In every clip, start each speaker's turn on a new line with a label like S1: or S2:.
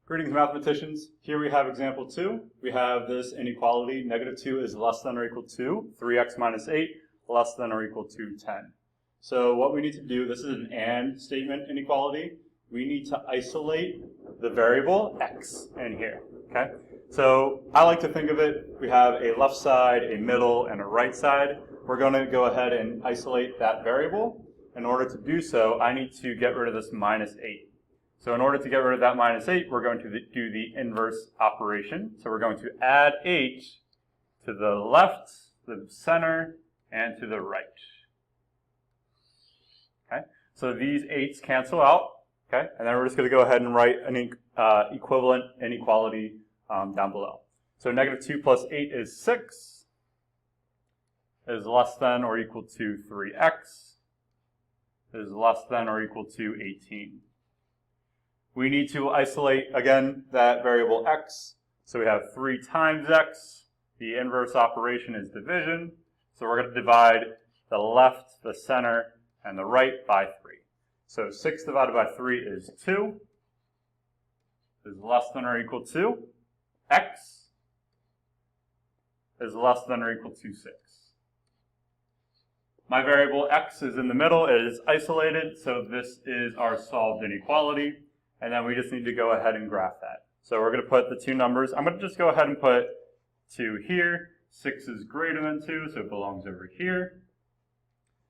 S1: Greetings, mathematicians. Here we have example 2. We have this inequality, negative 2 is less than or equal to 3x minus 8, less than or equal to 10. So what we need to do, this is an AND statement inequality. We need to isolate the variable x in here, okay? So I like to think of it, we have a left side, a middle, and a right side. We're going to go ahead and isolate that variable. In order to do so, I need to get rid of this minus 8. So in order to get rid of that minus 8, we're going to do the inverse operation. So we're going to add h to the left, the center, and to the right. Okay, so these 8's cancel out. Okay, and then we're just going to go ahead and write an equivalent inequality down below. So negative 2 plus 8 is 6, is less than or equal to 3x, is less than or equal to 18. We need to isolate, again, that variable x. So we have 3 times x. The inverse operation is division. So we're going to divide the left, the center, and the right by 3. So 6 divided by 3 is 2. Is less than or equal to x is less than or equal to 6. My variable x is in the middle. It is isolated, so this is our solved inequality. And then we just need to go ahead and graph that. So we're going to put the two numbers. I'm going to just go ahead and put 2 here. 6 is greater than 2, so it belongs over here.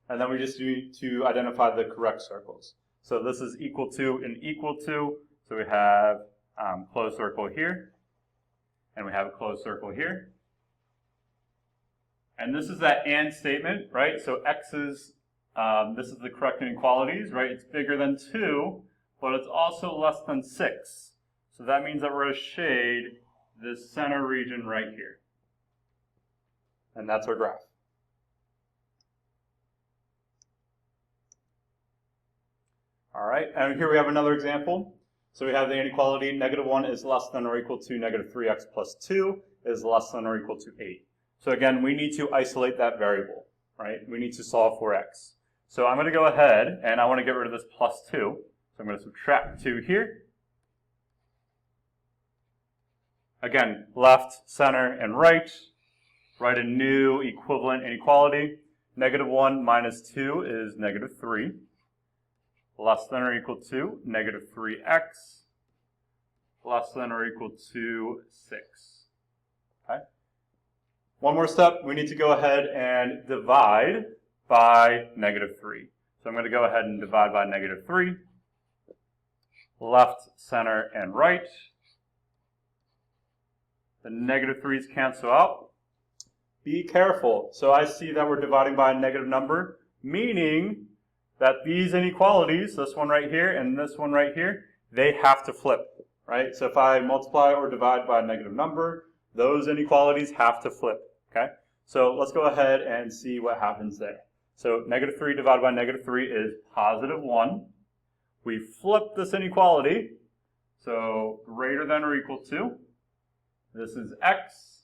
S1: And then we just need to identify the correct circles. So this is equal to and equal to. So we have closed circle here. And we have a closed circle here. And this is that AND statement, right? So x is, this is the correct inequalities, right? It's bigger than 2. But it's also less than 6. So that means that we're going to shade this center region right here. And that's our graph. All right, and here we have another example. So we have the inequality, negative 1 is less than or equal to negative 3x plus 2 is less than or equal to 8. So again, we need to isolate that variable, right? We need to solve for x. So I'm going to go ahead and I want to get rid of this plus 2. So I'm going to subtract 2 here. Again, left, center, and right. Write a new equivalent inequality. Negative 1 minus 2 is negative 3. Less than or equal to negative 3x. Less than or equal to 6. Okay. One more step. We need to go ahead and divide by negative 3. So I'm going to go ahead and divide by negative 3. Left, center, and right. The negative 3's cancel out. Be careful. So I see that we're dividing by a negative number, meaning that these inequalities, this one right here and this one right here, they have to flip, right? So if I multiply or divide by a negative number, those inequalities have to flip, okay? So let's go ahead and see what happens there. So negative 3 divided by negative 3 is positive 1. We flip this inequality, so greater than or equal to, this is x,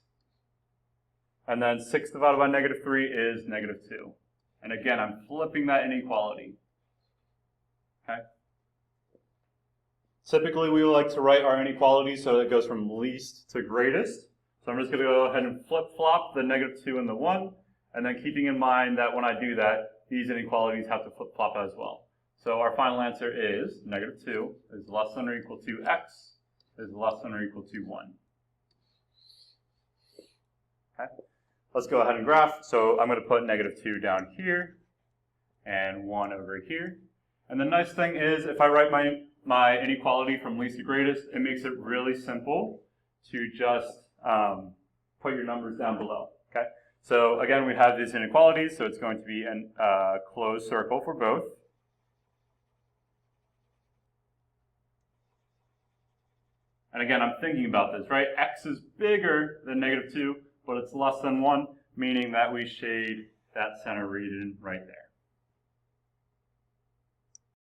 S1: and then 6 divided by negative 3 is negative 2. And again, I'm flipping that inequality, okay? Typically, we like to write our inequality so that it goes from least to greatest. So I'm just going to go ahead and flip-flop the negative 2 and the 1, and then keeping in mind that when I do that, these inequalities have to flip-flop as well. So our final answer is negative 2 is less than or equal to x is less than or equal to 1. Okay. Let's go ahead and graph. So I'm going to put negative 2 down here and 1 over here. And the nice thing is if I write my inequality from least to greatest, it makes it really simple to just put your numbers down below. Okay. So again, we have these inequalities, so it's going to be a closed circle for both. And again, I'm thinking about this, right? X is bigger than negative 2, but it's less than 1, meaning that we shade that center region right there.